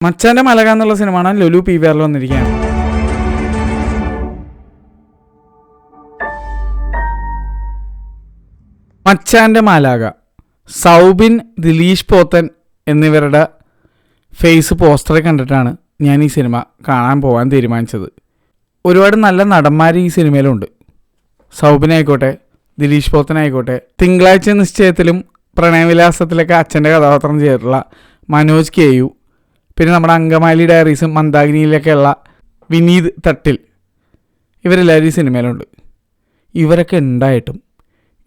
മച്ചാൻ്റെ മലക എന്നുള്ള സിനിമയാണ് ലുലു PVR വന്നിരിക്കുകയാണ്. മച്ചാൻ്റെ മാലാക, സൗബിൻ, ദിലീഷ് പോത്തൻ എന്നിവരുടെ ഫേസ് പോസ്റ്ററെ കണ്ടിട്ടാണ് ഞാൻ ഈ സിനിമ കാണാൻ പോകാൻ തീരുമാനിച്ചത്. ഒരുപാട് നല്ല നടന്മാർ ഈ സിനിമയിലുണ്ട്. സൗബിനായിക്കോട്ടെ, ദിലീഷ് പോത്തനായിക്കോട്ടെ, തിങ്കളാഴ്ച നിശ്ചയത്തിലും പ്രണയവിലാസത്തിലൊക്കെ അച്ഛൻ്റെ കഥാപാത്രം ചെയ്തിട്ടുള്ള മനോജ് KU, പിന്നെ നമ്മുടെ അങ്കമാലി ഡയറീസും മന്ദാകിനിയിലൊക്കെയുള്ള വിനീത് തട്ടിൽ, ഇവരെല്ലാവരും ഈ സിനിമയിലുണ്ട്. ഇവരൊക്കെ ഉണ്ടായിട്ടും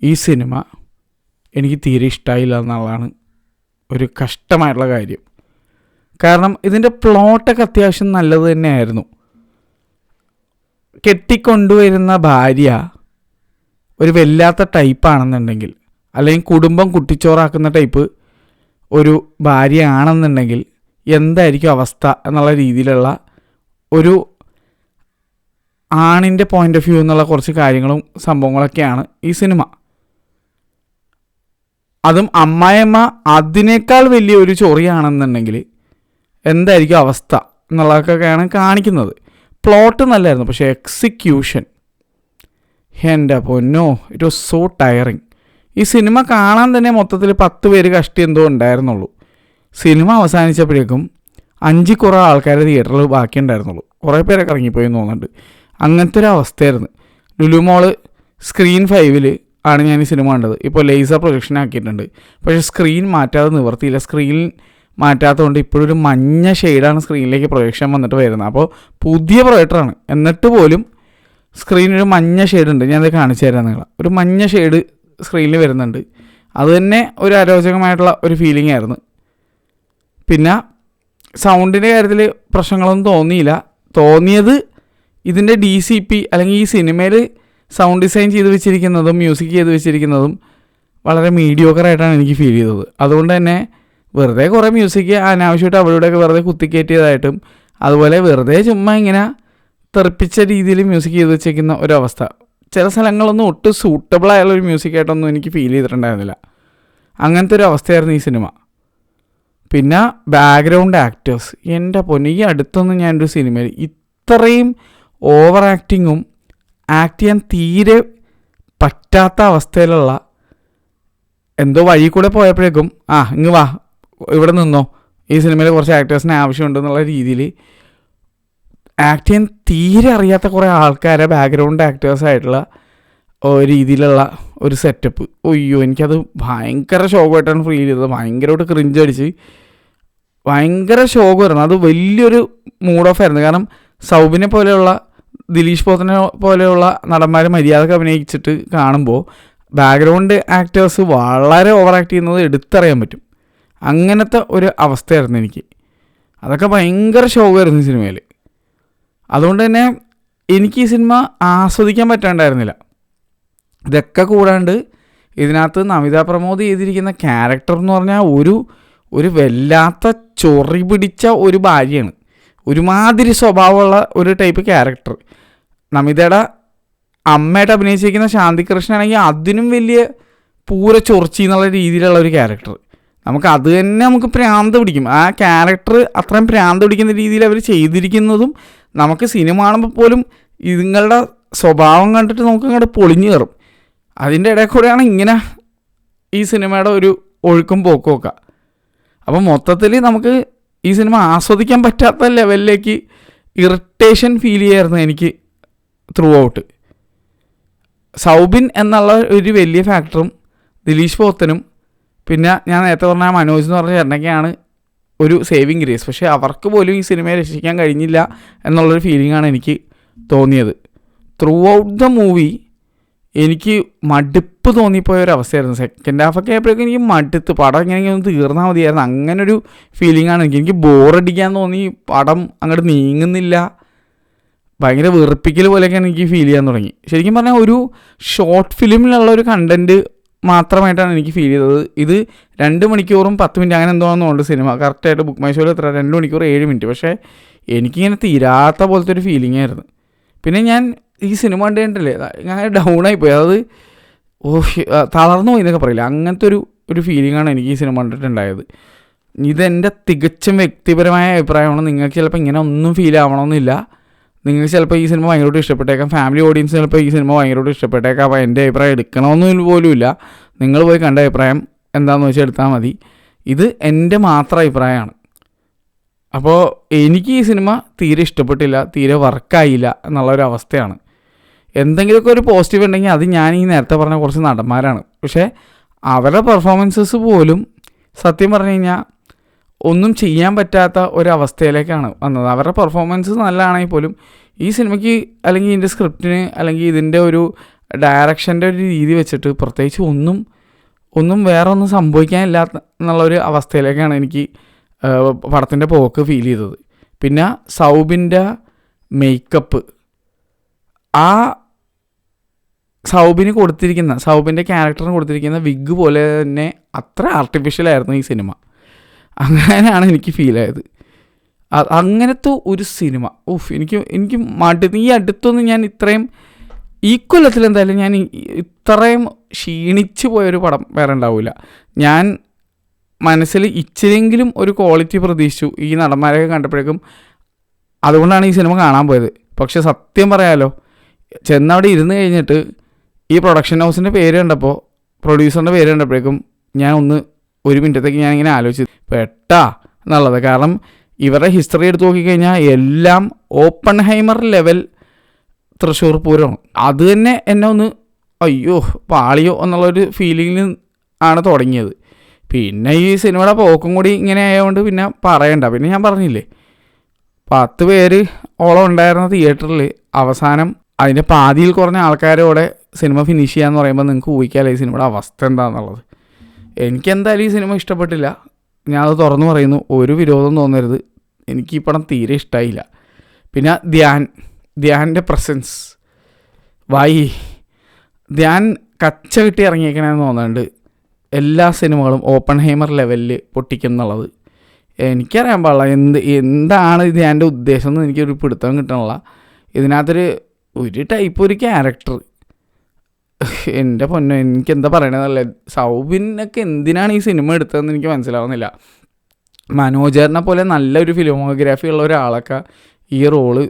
ഈ സിനിമ എനിക്ക് തീരെ ഇഷ്ടമായില്ല എന്നുള്ളതാണ് ഒരു കഷ്ടമായിട്ടുള്ള കാര്യം. കാരണം ഇതിൻ്റെ പ്ലോട്ടൊക്കെ അത്യാവശ്യം നല്ലത് തന്നെയായിരുന്നു. കെട്ടിക്കൊണ്ടുവരുന്ന ഭാര്യ ഒരു വല്ലാത്ത ടൈപ്പാണെന്നുണ്ടെങ്കിൽ, അല്ലെങ്കിൽ കുടുംബം കുട്ടിച്ചോറാക്കുന്ന ടൈപ്പ് ഒരു ഭാര്യ ആണെന്നുണ്ടെങ്കിൽ എന്തായിരിക്കും അവസ്ഥ എന്നുള്ള രീതിയിലുള്ള ഒരു ആണിൻ്റെ പോയിൻ്റ് ഓഫ് വ്യൂ എന്നുള്ള കുറച്ച് കാര്യങ്ങളും സംഭവങ്ങളൊക്കെയാണ് ഈ സിനിമ. അതും അമ്മായിയമ്മ അതിനേക്കാൾ വലിയൊരു ചൊറിയാണെന്നുണ്ടെങ്കിൽ എന്തായിരിക്കും അവസ്ഥ എന്നുള്ളതൊക്കെയാണ് കാണിക്കുന്നത്. പ്ലോട്ട് നല്ലതായിരുന്നു, പക്ഷേ എക്സിക്യൂഷൻ എൻ്റെ പൊന്നോ, ഇറ്റ് വാസ് സോ ടയറിങ്. ഈ സിനിമ കാണാൻ തന്നെ മൊത്തത്തിൽ 10 പേര് കഷ്ടി എന്തോ ഉണ്ടായിരുന്നുള്ളൂ. സിനിമ അവസാനിച്ചപ്പോഴേക്കും 5 കുറേ ആൾക്കാരെ തിയേറ്ററിൽ ബാക്കി ഉണ്ടായിരുന്നുള്ളൂ. കുറേ പേരൊക്കെ ഇറങ്ങിപ്പോയി തോന്നുന്നുണ്ട്. അങ്ങനത്തെ ഒരു അവസ്ഥയായിരുന്നു. ലുലു മോള് സ്ക്രീൻ 5 ആണ് ഞാൻ ഈ സിനിമ കണ്ടത്. ഇപ്പോൾ ലേസർ പ്രൊജക്ഷൻ ആക്കിയിട്ടുണ്ട്, പക്ഷേ സ്ക്രീൻ മാറ്റാതെ നിവർത്തിയില്ല. സ്ക്രീൻ മാറ്റാത്തതുകൊണ്ട് ഇപ്പോഴൊരു മഞ്ഞ ഷെയ്ഡാണ് സ്ക്രീനിലേക്ക് പ്രൊജക്ഷൻ വന്നിട്ട് വരുന്നത്. അപ്പോൾ പുതിയ പ്രൊജക്ടറാണ്, എന്നിട്ട് പോലും സ്ക്രീനൊരു മഞ്ഞ ഷെയ്ഡുണ്ട്. ഞാനത് കാണിച്ചു തരാം നിങ്ങളെ. ഒരു മഞ്ഞ ഷെയ്ഡ് സ്ക്രീനിൽ വരുന്നുണ്ട്. അത് തന്നെ ഒരു അരോചകമായിട്ടുള്ള ഒരു ഫീലിംഗ് ആയിരുന്നു. പിന്നെ സൗണ്ടിൻ്റെ കാര്യത്തിൽ പ്രശ്നങ്ങളൊന്നും തോന്നിയത് ഇതിൻ്റെ DCP അല്ലെങ്കിൽ ഈ സിനിമയിൽ സൗണ്ട് ഡിസൈൻ ചെയ്ത് വെച്ചിരിക്കുന്നതും മ്യൂസിക് ചെയ്ത് വെച്ചിരിക്കുന്നതും വളരെ മീഡിയോക്കറായിട്ടാണ് എനിക്ക് ഫീൽ ചെയ്തത്. അതുകൊണ്ട് തന്നെ വെറുതെ കുറേ മ്യൂസിക് അനാവശ്യമായിട്ട് അവളുടെയൊക്കെ വെറുതെ കുത്തിക്കയറ്റിയതായിട്ടും, അതുപോലെ വെറുതെ ചുമ്മാ ഇങ്ങനെ തെറിപ്പിച്ച രീതിയിൽ മ്യൂസിക് ചെയ്ത് വെച്ചേക്കുന്ന ഒരവസ്ഥ. ചില സ്ഥലങ്ങളൊന്നും ഒട്ടും സൂട്ടബിളായുള്ളൊരു മ്യൂസിക്കായിട്ടൊന്നും എനിക്ക് ഫീൽ ചെയ്തിട്ടുണ്ടായിരുന്നില്ല. അങ്ങനത്തെ ഒരു അവസ്ഥയായിരുന്നു ഈ സിനിമ. പിന്നെ ബാക്ക്ഗ്രൗണ്ട് ആക്ടേഴ്സ്, എൻ്റെ പൊന്നെ, ഈ അടുത്തൊന്നും ഞാനൊരു സിനിമയിൽ ഇത്രയും ഓവർ ആക്ടിങ്ങും ആക്ട് ചെയ്യാൻ തീരെ പറ്റാത്ത അവസ്ഥയിലുള്ള, എന്തോ വഴി കൂടെ പോയപ്പോഴേക്കും ഇങ്ങ് വാ, ഇവിടെ നിന്നോ, ഈ സിനിമയിൽ കുറച്ച് ആക്ടേഴ്സിന് ആവശ്യമുണ്ടെന്നുള്ള രീതിയിൽ ആക്ട് ചെയ്യാൻ തീരെ അറിയാത്ത കുറേ ആൾക്കാരെ ബാക്ക്ഗ്രൗണ്ട് ആക്ടേഴ്സായിട്ടുള്ള രീതിയിലുള്ള ഒരു സെറ്റപ്പ്. ഒയ്യോ, എനിക്കത് ഭയങ്കര ശോകമായിട്ടാണ് ഫീൽ ചെയ്തത്. ഭയങ്കരമായിട്ട് ക്രിഞ്ചടിച്ച് ഭയങ്കര ശോകമായിരുന്നു. അത് വലിയൊരു മൂഡ് ഓഫ് ആയിരുന്നു. കാരണം സൗബിനെ പോലെയുള്ള, ദിലീഷ് പോത്തനെ പോലെയുള്ള നടന്മാർ മര്യാദക്ക് അഭിനയിച്ചിട്ട് കാണുമ്പോൾ ബാക്ക്ഗ്രൗണ്ട് ആക്ടേഴ്സ് വളരെ ഓവർ ആക്ട് ചെയ്യുന്നത് എടുത്തറിയാൻ പറ്റും. അങ്ങനത്തെ ഒരു അവസ്ഥയായിരുന്നു എനിക്ക്. അതൊക്കെ ഭയങ്കര ശോകമായിരുന്നു ഈ സിനിമയിൽ. അതുകൊണ്ട് തന്നെ എനിക്ക് ഈ സിനിമ ആസ്വദിക്കാൻ പറ്റാണ്ടായിരുന്നില്ല. ഇതൊക്കെ കൂടാണ്ട് ഇതിനകത്ത് നമിത പ്രമോദ് ചെയ്തിരിക്കുന്ന ക്യാരക്ടർ എന്ന് പറഞ്ഞാൽ ഒരു വല്ലാത്ത ചൊറി പിടിച്ച ഒരു ഭാര്യയാണ്. ഒരുമാതിരി സ്വഭാവമുള്ള ഒരു ടൈപ്പ് ക്യാരക്ടർ. നമിതയുടെ അമ്മയായിട്ട് അഭിനയിച്ചിരിക്കുന്ന ശാന്തി കൃഷ്ണനാണെങ്കിൽ അതിനും വലിയ പൂര ചൊറിച്ചി എന്നുള്ള രീതിയിലുള്ള ഒരു ക്യാരക്ടർ. അത് തന്നെ നമുക്ക് ഭ്രാന്ത് പിടിക്കും. ആ ക്യാരക്ടർ അത്രയും ഭ്രാന്ത് പിടിക്കുന്ന രീതിയിൽ അവർ ചെയ്തിരിക്കുന്നതും നമുക്ക് സിനിമ കാണുമ്പോൾ പോലും ഇതുങ്ങളുടെ സ്വഭാവം കണ്ടിട്ട് നമുക്ക് അങ്ങോട്ട് പൊളിഞ്ഞു കയറും. അതിൻ്റെ ഇടയിൽ കൂടെയാണ് ഇങ്ങനെ ഈ സിനിമയുടെ ഒരു ഒഴുക്കും പോക്കും ഒക്കെ. അപ്പം മൊത്തത്തിൽ നമുക്ക് ഈ സിനിമ ആസ്വദിക്കാൻ പറ്റാത്ത ലെവലിലേക്ക് ഇറിറ്റേഷൻ ഫീൽ ചെയ്യായിരുന്നു എനിക്ക് ത്രൂ ഔട്ട്. സൗബിൻ എന്നുള്ള ഒരു വലിയ ഫാക്ടറും ദിലീഷ് പോത്തനും പിന്നെ ഞാൻ നേരത്തെ പറഞ്ഞ മനോജ് എന്ന് പറഞ്ഞ ചേട്ടനൊക്കെയാണ് ഒരു സേവിങ് ഗ്രേസ്. പക്ഷേ അവർക്ക് പോലും ഈ സിനിമയെ രക്ഷിക്കാൻ കഴിഞ്ഞില്ല എന്നുള്ളൊരു ഫീലിംഗാണ് എനിക്ക് തോന്നിയത്. ത്രൂ ഔട്ട് ദ മൂവി എനിക്ക് മടുപ്പ് തോന്നിപ്പോയ ഒരു അവസ്ഥയായിരുന്നു. സെക്കൻഡ് ഹാഫൊക്കെ ആയപ്പോഴേക്കും എനിക്ക് മടുത്ത്, പടം ഇങ്ങനെ ഒന്ന് തീർന്നാൽ മതിയായിരുന്നു, അങ്ങനൊരു ഫീലിംഗാണ് എനിക്ക് ബോറടിക്കാൻ തോന്നി. പടം അങ്ങോട്ട് നീങ്ങുന്നില്ല, ഭയങ്കര വെറുപ്പിക്കൽ പോലെയൊക്കെയാണ് എനിക്ക് ഫീൽ ചെയ്യാൻ തുടങ്ങി. ശരിക്കും പറഞ്ഞാൽ ഒരു ഷോർട്ട് ഫിലിമിലുള്ള ഒരു കണ്ടൻറ്റ് മാത്രമായിട്ടാണ് എനിക്ക് ഫീൽ ചെയ്തത്. ഇത് 2 മണിക്കൂറും 10 മിനിറ്റ് അങ്ങനെ എന്തോന്നുണ്ട് സിനിമ. കറക്റ്റായിട്ട് ബുക്ക് മൈ ഷോയിൽ 2 മണിക്കൂർ 7 മിനിറ്റ്. പക്ഷേ എനിക്കിങ്ങനെ തീരാത്ത പോലത്തെ ഒരു ഫീലിംഗ് ആയിരുന്നു. പിന്നെ ഞാൻ ഈ സിനിമ കണ്ടിട്ടില്ലേ, ഞാൻ ഡൗൺ ആയിപ്പോയി. അത് തളർന്നു പോയി എന്നൊക്കെ പറയില്ല, അങ്ങനത്തെ ഒരു ഫീലിംഗാണ് എനിക്ക് ഈ സിനിമ കണ്ടിട്ടുണ്ടായത്. ഇതെൻ്റെ തികച്ചും വ്യക്തിപരമായ അഭിപ്രായമാണ്. നിങ്ങൾക്ക് ചിലപ്പോൾ ഇങ്ങനെ ഒന്നും ഫീൽ ആവണമെന്നില്ല. നിങ്ങൾക്ക് ചിലപ്പോൾ ഈ സിനിമ ഭയങ്കരമായിട്ട് ഇഷ്ടപ്പെട്ടേക്കാം, ഫാമിലി ഓഡിയൻസ് ചിലപ്പോൾ ഈ സിനിമ ഭയങ്കരമായിട്ട് ഇഷ്ടപ്പെട്ടേക്കാം. അപ്പോൾ എൻ്റെ അഭിപ്രായം എടുക്കണമെന്ന് പോലുമില്ല. നിങ്ങൾ പോയി കണ്ട അഭിപ്രായം എന്താണെന്ന് വെച്ചാൽ എടുത്താൽ മതി. ഇത് എൻ്റെ മാത്രം അഭിപ്രായമാണ്. അപ്പോൾ എനിക്ക് ഈ സിനിമ തീരെ ഇഷ്ടപ്പെട്ടില്ല, തീരെ വർക്കായില്ല എന്നുള്ളൊരവസ്ഥയാണ്. എന്തെങ്കിലുമൊക്കെ ഒരു പോസിറ്റീവ് ഉണ്ടെങ്കിൽ അത് ഞാൻ ഈ നേരത്തെ പറഞ്ഞ കുറച്ച് നടന്മാരാണ്. പക്ഷേ അവരുടെ പെർഫോമൻസസ് പോലും സത്യം പറഞ്ഞു കഴിഞ്ഞാൽ ഒന്നും ചെയ്യാൻ പറ്റാത്ത ഒരവസ്ഥയിലേക്കാണ് വന്നത്. അവരുടെ പെർഫോമൻസ് നല്ലതാണെങ്കിൽ പോലും ഈ സിനിമയ്ക്ക് അല്ലെങ്കിൽ ഇതിൻ്റെ സ്ക്രിപ്റ്റിന് അല്ലെങ്കിൽ ഇതിൻ്റെ ഒരു ഡയറക്ഷൻ്റെ ഒരു രീതി വെച്ചിട്ട് പ്രത്യേകിച്ച് ഒന്നും വേറെ ഒന്നും സംഭവിക്കാനില്ല എന്നുള്ളൊരു അവസ്ഥയിലേക്കാണ് എനിക്ക് പടത്തിൻ്റെ പോക്ക് ഫീൽ ചെയ്തത്. പിന്നെ സൗബിൻ്റെ മേക്കപ്പ്, ആ സൗബിൻ്റെ ക്യാരക്ടറിന് കൊടുത്തിരിക്കുന്ന വിഗ് പോലെ തന്നെ അത്ര ആർട്ടിഫിഷ്യലായിരുന്നു ഈ സിനിമ. അങ്ങനെയാണ് എനിക്ക് ഫീലായത്. അങ്ങനത്തെ ഒരു സിനിമ എനിക്ക് ഈ അടുത്തൊന്നും ഞാൻ ഇത്രയും ഈ കൊല്ലത്തിൽ എന്തായാലും ഞാൻ ഇത്രയും ക്ഷീണിച്ചു പോയൊരു പടം വേറെ ഉണ്ടാവില്ല. ഞാൻ മനസ്സിൽ ഇച്ചിരിയെങ്കിലും ഒരു ക്വാളിറ്റി പ്രതീക്ഷിച്ചു ഈ നടന്മാരെയൊക്കെ കണ്ടപ്പോഴേക്കും. അതുകൊണ്ടാണ് ഈ സിനിമ കാണാൻ പോയത്. പക്ഷെ സത്യം പറയാലോ, ചെന്നവിടെ ഇരുന്ന് കഴിഞ്ഞിട്ട് ഈ പ്രൊഡക്ഷൻ ഹൗസിൻ്റെ പേര് കണ്ടപ്പോൾ, പ്രൊഡ്യൂസറിൻ്റെ പേര് കണ്ടപ്പോഴേക്കും ഞാൻ ഒരു മിനിറ്റത്തേക്ക് ഞാനിങ്ങനെ ആലോചിച്ചു പെട്ടാ എന്നുള്ളത്. കാരണം ഇവരുടെ ഹിസ്റ്ററി എടുത്ത് നോക്കിക്കഴിഞ്ഞാൽ എല്ലാം ഓപ്പൺഹൈമർ ലെവൽ തൃശ്ശൂർ പൂരമാണ്. അത് തന്നെ എന്നെ അയ്യോ പാളിയോ എന്നുള്ളൊരു ഫീലിങ്ങിൽ ആണ് തുടങ്ങിയത്. പിന്നെ ഈ സിനിമയുടെ പോക്കും കൂടി ഇങ്ങനെ ആയതുകൊണ്ട് പിന്നെ പറയണ്ട. പിന്നെ ഞാൻ പറഞ്ഞില്ലേ 10 പേര് ഓളം ഉണ്ടായിരുന്ന തിയേറ്ററിൽ അവസാനം അതിൻ്റെ പാതിയിൽ കുറഞ്ഞ ആൾക്കാരോടെ സിനിമ ഫിനിഷ് ചെയ്യാന്ന് പറയുമ്പോൾ നിങ്ങൾക്ക് ഊഹിക്കാമല്ലോ ഈ സിനിമയുടെ അവസ്ഥ എന്താണെന്നുള്ളത്. എനിക്കെന്തായാലും ഈ സിനിമ ഇഷ്ടപ്പെട്ടില്ല. ഞാനത് തുറന്നു പറയുന്നു, ഒരു വിരോധം തോന്നരുത്. എനിക്ക് ഈ പടം തീരെ ഇഷ്ടമായില്ല. പിന്നെ ധ്യാൻ്റെ പ്രസൻസ് ധ്യാൻ കച്ച കിട്ടി ഇറങ്ങിയേക്കണമെന്ന് തോന്നുന്നുണ്ട്. എല്ലാ സിനിമകളും ഓപ്പൺഹൈമർ ലെവലിൽ പൊട്ടിക്കുന്നുള്ളത് എനിക്കറിയാൻ പാടില്ല. എന്താണ് ധ്യാൻ്റെ ഉദ്ദേശം എന്ന് എനിക്കൊരു പിടുത്തം കിട്ടണില്ല. ഇതിനകത്തൊരു ഒരു ക്യാരക്ടർ, എൻ്റെ പൊന്നോ എനിക്കെന്താ പറയണതല്ലേ. സൗബിനൊക്കെ എന്തിനാണ് ഈ സിനിമ എടുത്തതെന്ന് എനിക്ക് മനസ്സിലാവുന്നില്ല. മനോജറിനെ പോലെ നല്ലൊരു ഫിലിമോഗ്രാഫി ഉള്ള ഒരാളൊക്കെ ഈ റോള്,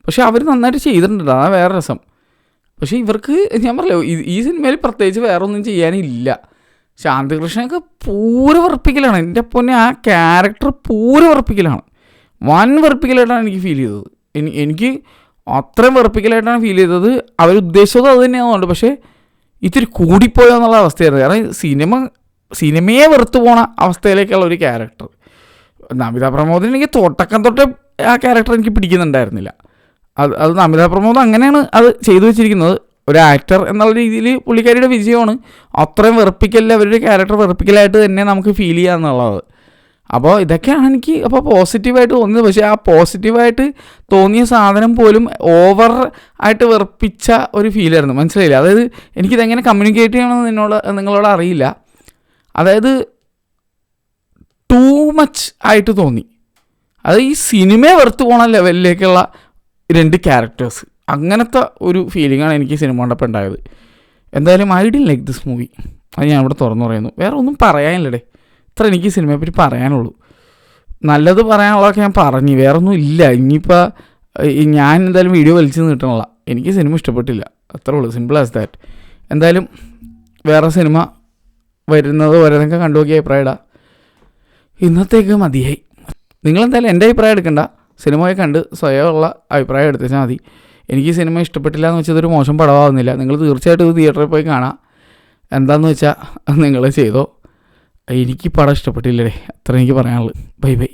പക്ഷെ അവർ നന്നായിട്ട് ചെയ്തിട്ടുണ്ട്, അതാണ് വേറെ രസം. പക്ഷേ ഇവർക്ക് ഞാൻ പറയല്ലോ ഈ സിനിമയിൽ പ്രത്യേകിച്ച് വേറെ ഒന്നും ചെയ്യാനില്ല. ശാന്തികൃഷ്ണനൊക്കെ പൂര വെറുപ്പിക്കലാണ്. എൻ്റെ പൊന്നെ ആ ക്യാരക്ടർ പൂര വെറുപ്പിക്കലാണ്, വൻ വെറുപ്പിക്കലായിട്ടാണ് എനിക്ക് ഫീൽ ചെയ്തത്. എനിക്ക് അത്രയും വെറുപ്പിക്കലായിട്ടാണ് ഫീൽ ചെയ്തത്. അവരുദ്ദേശിച്ചതും അത് തന്നെയാണെന്നുണ്ട്. പക്ഷേ ഇത്തിരി കൂടിപ്പോയോ എന്നുള്ള അവസ്ഥയായിരുന്നു. കാരണം സിനിമയെ വെറുത്തു പോണ അവസ്ഥയിലേക്കുള്ള ഒരു ക്യാരക്ടർ. നമിത പ്രമോദിന് എനിക്ക് തുടക്കം തൊട്ട് ആ ക്യാരക്ടർ എനിക്ക് പിടിക്കുന്നുണ്ടായിരുന്നില്ല. അത് നമിത പ്രമോദ് അങ്ങനെയാണ് അത് ചെയ്തു വെച്ചിരിക്കുന്നത്. ഒരു ആക്ടർ എന്നുള്ള രീതിയിൽ പുള്ളിക്കാരിയുടെ വിജയമാണ്. അത്രയും വെറുപ്പിക്കലിൽ അവരുടെ ക്യാരക്ടർ വെറുപ്പിക്കലായിട്ട് തന്നെ നമുക്ക് ഫീൽ ചെയ്യാന്നുള്ളത്. അപ്പോൾ ഇതൊക്കെയാണ് എനിക്ക് പോസിറ്റീവായിട്ട് തോന്നിയത്. പക്ഷേ ആ പോസിറ്റീവായിട്ട് തോന്നിയ സാധനം പോലും ഓവർ ആയിട്ട് വെറുപ്പിച്ച ഒരു ഫീലായിരുന്നു. മനസ്സിലായില്ല? അതായത് എനിക്കിതെങ്ങനെ കമ്മ്യൂണിക്കേറ്റ് ചെയ്യണമെന്ന് നിങ്ങളോട് അറിയില്ല. അതായത് ടൂ മച്ച് ആയിട്ട് തോന്നി. അത് ഈ സിനിമയെ വെറുത്ത് പോണ ലെവലിലേക്കുള്ള 2 ക്യാരക്ടേഴ്സ്, അങ്ങനത്തെ ഒരു ഫീലിംഗാണ് എനിക്ക് സിനിമ കണ്ടപ്പോൾ ഉണ്ടായത്. എന്തായാലും I didn't like this movie. അത് ഞാൻ ഇവിടെ തുറന്നു പറയുന്നു. വേറെ ഒന്നും പറയാനില്ലടേ. ഇത്ര എനിക്ക് സിനിമയെപ്പറ്റി പറയാനുള്ളൂ. നല്ലത് പറയാനുള്ളതൊക്കെ ഞാൻ പറഞ്ഞു, വേറെ ഒന്നും ഇല്ല. ഇനിയിപ്പോൾ ഞാൻ എന്തായാലും വീഡിയോ വലിച്ചു നീട്ടണില്ല. എനിക്ക് സിനിമ ഇഷ്ടപ്പെട്ടില്ല, അത്രേ ഉള്ളൂ, സിമ്പിൾ ആസ് ദാറ്റ്. എന്തായാലും വേറെ സിനിമ വരുന്നത് വരെ കണ്ടു നോക്കിയ അഭിപ്രായം ഇടാം. ഇന്നത്തേക്ക് മതിയായി. നിങ്ങളെന്തായാലും എൻ്റെ അഭിപ്രായം എടുക്കണ്ട, സിനിമയെ കണ്ട് സ്വയമുള്ള അഭിപ്രായം എടുത്താൽ മതി. എനിക്ക് സിനിമ ഇഷ്ടപ്പെട്ടില്ല എന്ന് വെച്ചാൽ ഒരു മോശം പടമാകുന്നില്ല. നിങ്ങൾ തീർച്ചയായിട്ടും ഇത് തിയേറ്ററിൽ പോയി കാണാം. എന്താണെന്ന് വെച്ചാൽ നിങ്ങൾ ചെയ്തോ. എനിക്ക് പടം ഇഷ്ടപ്പെട്ടില്ലേ, അത്ര എനിക്ക് പറയാനുള്ളൂ. Bye bye.